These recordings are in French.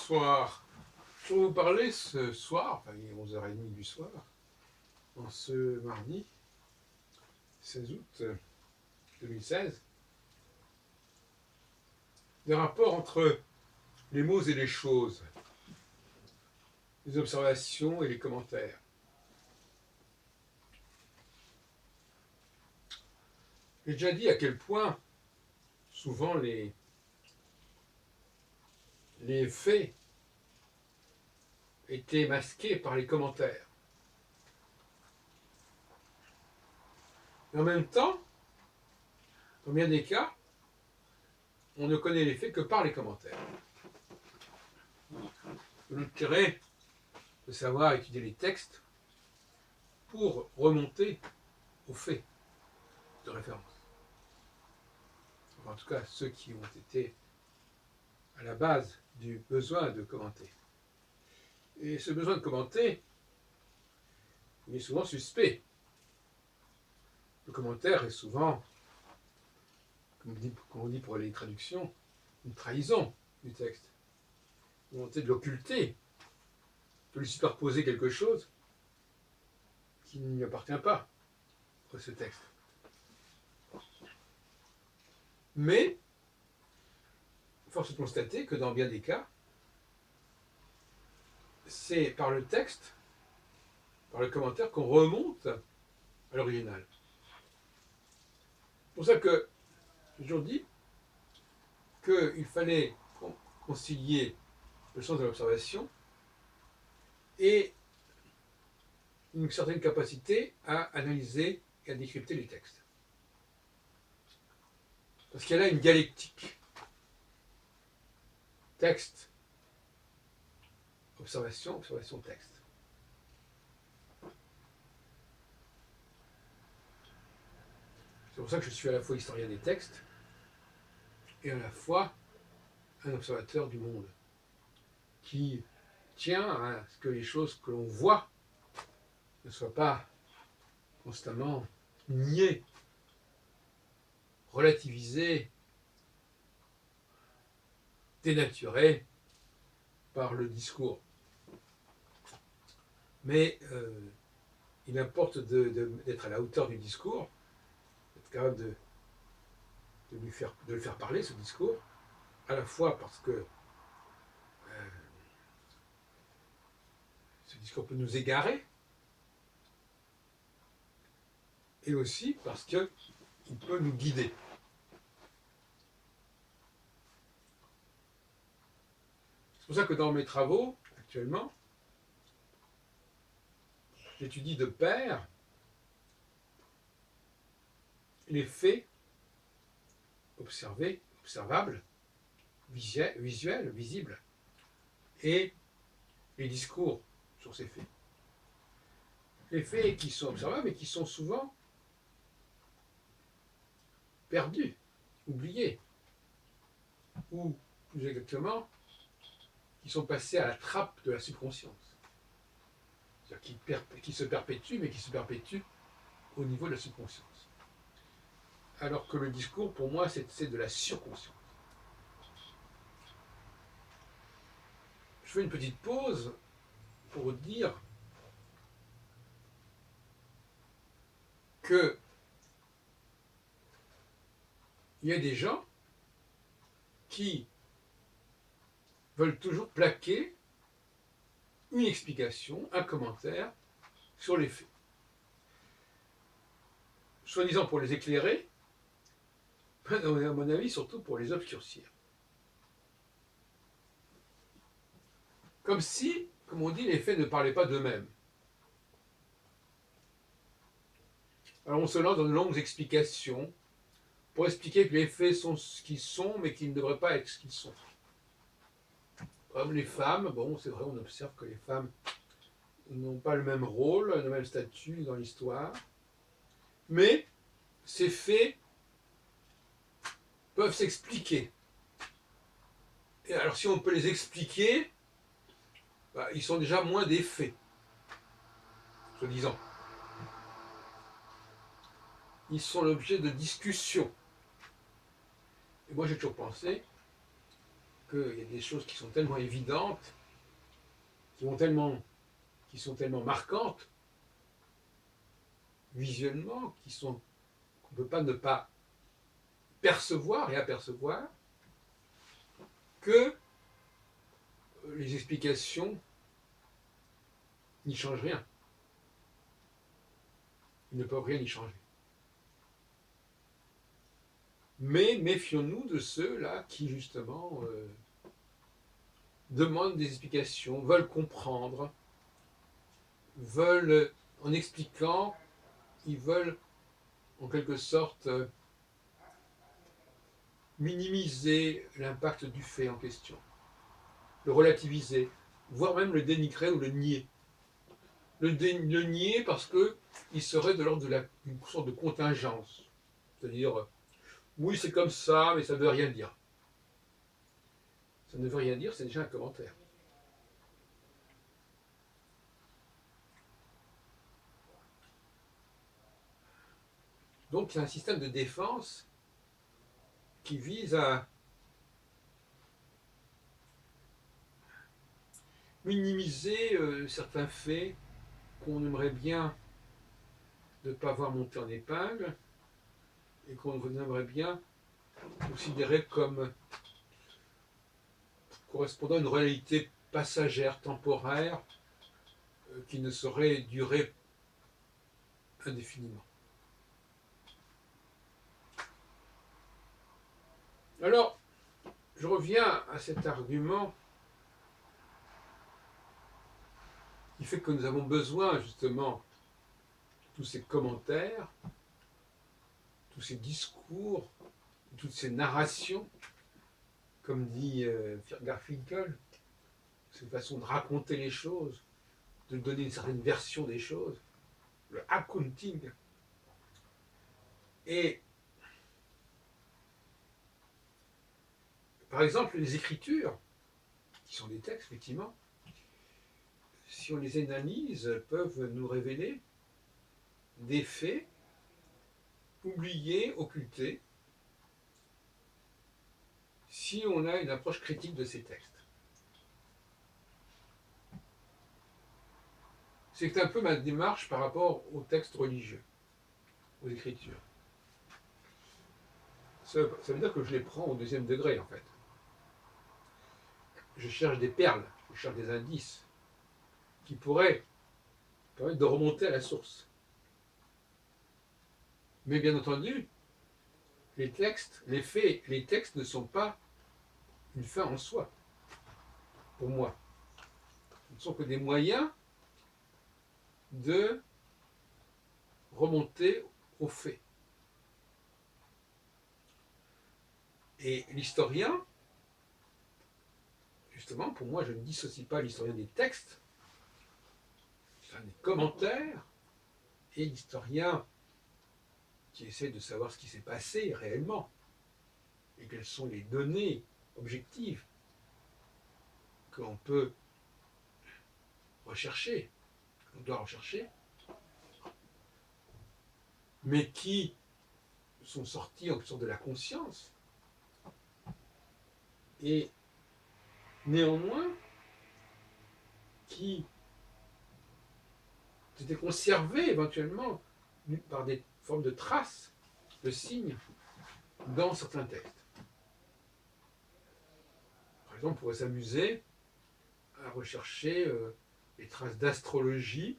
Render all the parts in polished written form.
Bonsoir. Je vais vous parler ce soir, enfin il est 11h30 du soir, en ce mardi 16 août 2016, des rapports entre les mots et les choses, les observations et les commentaires. J'ai déjà dit à quel point souvent les faits étaient masqués par les commentaires. Et en même temps, dans bien des cas, on ne connaît les faits que par les commentaires. L'intérêt de savoir étudier les textes pour remonter aux faits de référence. Enfin, en tout cas, ceux qui ont été à la base du besoin de commenter. Et ce besoin de commenter, il est souvent suspect. Le commentaire est souvent, comme on dit pour les traductions, une trahison du texte. Une volonté de l'occulter, de lui superposer quelque chose qui ne lui appartient pas à ce texte. Mais, force est de constater que dans bien des cas, c'est par le texte, par le commentaire, qu'on remonte à l'original. C'est pour ça que j'ai toujours dit qu'il fallait concilier le sens de l'observation et une certaine capacité à analyser et à décrypter les textes. Parce qu'il y a là une dialectique. Texte, observation, observation, texte. C'est pour ça que je suis à la fois historien des textes et à la fois un observateur du monde qui tient à ce que les choses que l'on voit ne soient pas constamment niées, relativisées, dénaturées par le discours. Mais il importe d'être à la hauteur du discours, d'être capable de le faire parler, ce discours, à la fois parce que ce discours peut nous égarer, et aussi parce qu'il peut nous guider. C'est pour ça que dans mes travaux, actuellement, j'étudie de pair les faits observés, observables, visuels, visibles, et les discours sur ces faits. Les faits qui sont observables et qui sont souvent perdus, oubliés, ou plus exactement, qui sont passés à la trappe de la subconscience. C'est-à-dire qui se perpétuent, mais qui se perpétuent au niveau de la subconscience. Alors que le discours, pour moi, c'est de la surconscience. Je fais une petite pause pour dire que il y a des gens qui veulent toujours plaquer une explication, un commentaire sur les faits. Soi-disant pour les éclairer, à mon avis, surtout pour les obscurcir. Comme si, comme on dit, les faits ne parlaient pas d'eux-mêmes. Alors on se lance dans de longues explications pour expliquer que les faits sont ce qu'ils sont, mais qu'ils ne devraient pas être ce qu'ils sont. Comme les femmes, bon, c'est vrai, on observe que les femmes n'ont pas le même rôle, le même statut dans l'histoire, mais ces faits peuvent s'expliquer. Et alors si on peut les expliquer, ils sont déjà moins des faits, soi-disant. Ils sont l'objet de discussions. Et moi j'ai toujours pensé qu'il y a des choses qui sont tellement évidentes, qui sont tellement marquantes, visuellement, qu'on ne peut pas ne pas percevoir et apercevoir, que les explications n'y changent rien. Ils ne peuvent rien y changer. Mais méfions-nous de ceux-là qui, justement, demandent des explications, veulent comprendre, veulent, en expliquant, ils veulent, en quelque sorte, minimiser l'impact du fait en question, le relativiser, voire même le dénigrer ou le nier. Le nier parce qu'il serait de l'ordre d'une sorte de contingence. C'est-à-dire, oui, c'est comme ça, mais ça ne veut rien dire. Ça ne veut rien dire, c'est déjà un commentaire. Donc, c'est un système de défense qui vise à minimiser certains faits qu'on aimerait bien ne pas voir monter en épingle et qu'on aimerait bien considérer comme correspondant à une réalité passagère, temporaire, qui ne saurait durer indéfiniment. Alors, je reviens à cet argument qui fait que nous avons besoin justement de tous ces commentaires, tous ces discours, toutes ces narrations, comme dit Garfinkel, cette façon de raconter les choses, de donner une certaine version des choses, le accounting. Et par exemple, les écritures, qui sont des textes, effectivement, si on les analyse, peuvent nous révéler des faits oubliés, occultés, si on a une approche critique de ces textes. C'est un peu ma démarche par rapport aux textes religieux, aux écritures. Ça veut dire que je les prends au deuxième degré, en fait. Je cherche des perles, je cherche des indices qui pourraient permettre de remonter à la source. Mais bien entendu, les textes, les faits, les textes ne sont pas une fin en soi, pour moi. Ce ne sont que des moyens de remonter aux faits. Et l'historien, justement, pour moi, je ne dissocie pas l'historien des textes, enfin, des commentaires, et l'historien qui essaie de savoir ce qui s'est passé réellement, et quelles sont les données objectives qu'on peut rechercher, qu'on doit rechercher, mais qui sont sortis en sorte de la conscience, et néanmoins qui étaient conservés éventuellement par des formes de traces, de signes, dans certains textes. Par exemple, on pourrait s'amuser à rechercher les traces d'astrologie,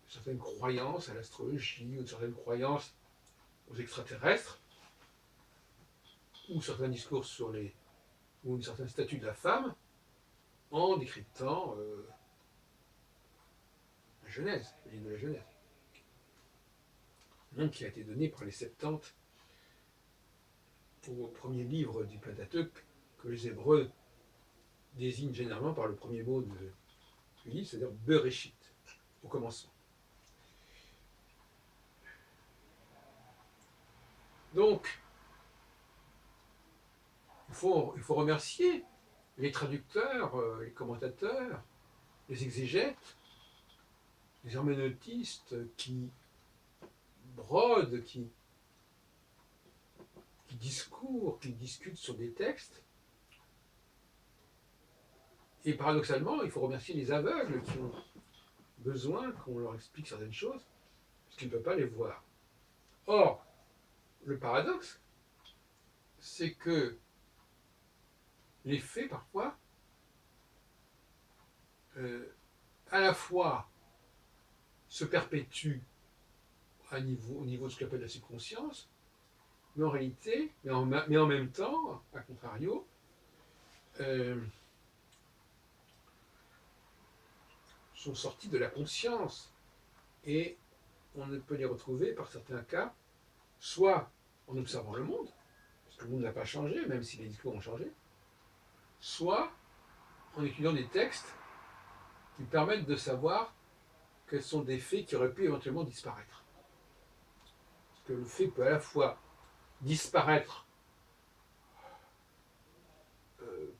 certaines croyances à l'astrologie, ou certaines croyances aux extraterrestres, ou certains discours sur ou une certaine statue de la femme, en décryptant la Genèse, le livre de la Genèse. Un nom qui a été donné par les Septante au premier livre du Pentateuque, que les Hébreux désignent généralement par le premier mot du livre, c'est-à-dire Bereshit, au commencement. Donc, il faut remercier les traducteurs, les commentateurs, les exégètes, les herméneutistes qui brodent, qui qui discutent sur des textes. Et paradoxalement, il faut remercier les aveugles qui ont besoin qu'on leur explique certaines choses, parce qu'ils ne peuvent pas les voir. Or, le paradoxe, c'est que les faits, parfois, à la fois se perpétuent au niveau de ce qu'on appelle la subconscience, mais en réalité, mais en même temps, à contrario, sont sortis de la conscience. Et on ne peut les retrouver, par certains cas, soit en observant le monde, parce que le monde n'a pas changé, même si les discours ont changé, soit en étudiant des textes qui permettent de savoir quels sont des faits qui auraient pu éventuellement disparaître. Parce que le fait peut à la fois disparaître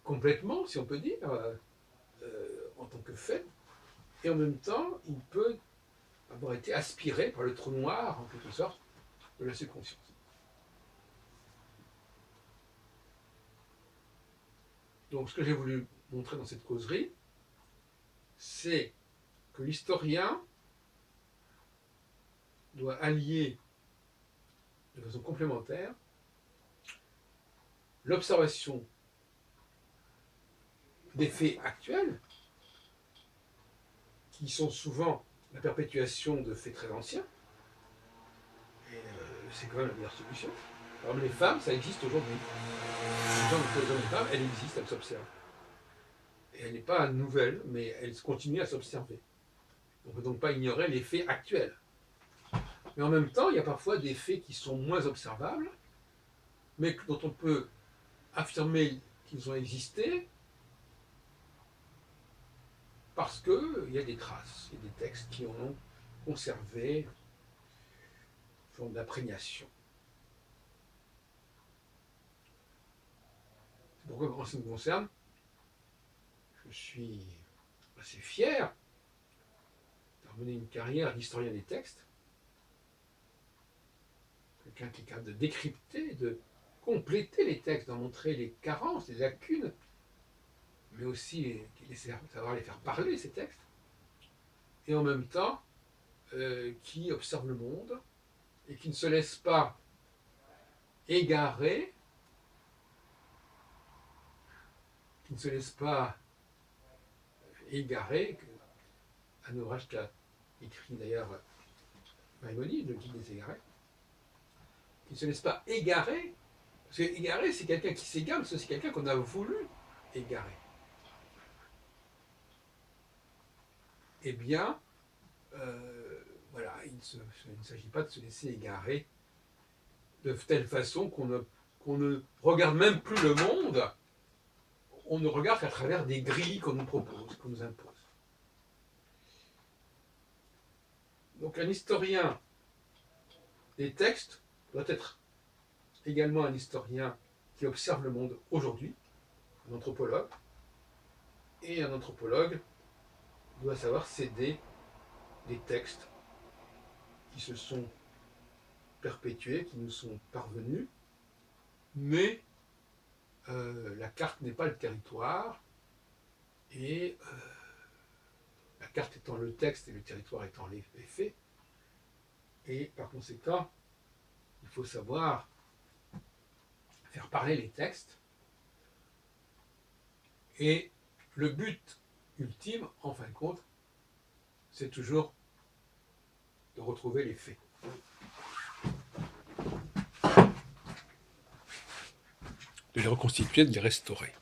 complètement, si on peut dire, en tant que fait, et en même temps, il peut avoir été aspiré par le trou noir, en quelque sorte, de la subconscience. Donc, ce que j'ai voulu montrer dans cette causerie, c'est que l'historien doit allier de façon complémentaire l'observation des faits actuels, qui sont souvent la perpétuation de faits très anciens, et c'est quand même la meilleure solution. Par exemple, les femmes, ça existe aujourd'hui. Les gens entre les hommes et les femmes, elles existent, elles s'observent. Et elle n'est pas nouvelle, mais elle continue à s'observer. On ne peut donc pas ignorer les faits actuels. Mais en même temps, il y a parfois des faits qui sont moins observables, mais dont on peut affirmer qu'ils ont existé parce qu'il y a des traces, il y a des textes qui ont conservé une forme d'imprégnation. C'est pourquoi, en ce qui me concerne, je suis assez fier d'avoir mené une carrière d'historien des textes, quelqu'un qui est capable de décrypter, de compléter les textes, d'en montrer les carences, les lacunes, mais aussi savoir les faire parler, ces textes, et en même temps, qui observe le monde et qui ne se laisse pas égarer, un ouvrage qu'a écrit d'ailleurs Maïmonide, le guide des égarés, qui ne se laisse pas égarer, parce que égarer, c'est quelqu'un qui s'égare, mais c'est aussi quelqu'un qu'on a voulu égarer. Eh bien, voilà, il ne s'agit pas de se laisser égarer de telle façon qu'on ne regarde même plus le monde, on ne regarde qu'à travers des grilles qu'on nous propose, qu'on nous impose. Donc un historien des textes doit être également un historien qui observe le monde aujourd'hui, un anthropologue, et un anthropologue doit savoir céder des textes qui se sont perpétués, qui nous sont parvenus, mais la carte n'est pas le territoire, et la carte étant le texte et le territoire étant les faits, et par conséquent, il faut savoir faire parler les textes, et le but ultime, en fin de compte, c'est toujours de retrouver les faits. De les reconstituer, de les restaurer.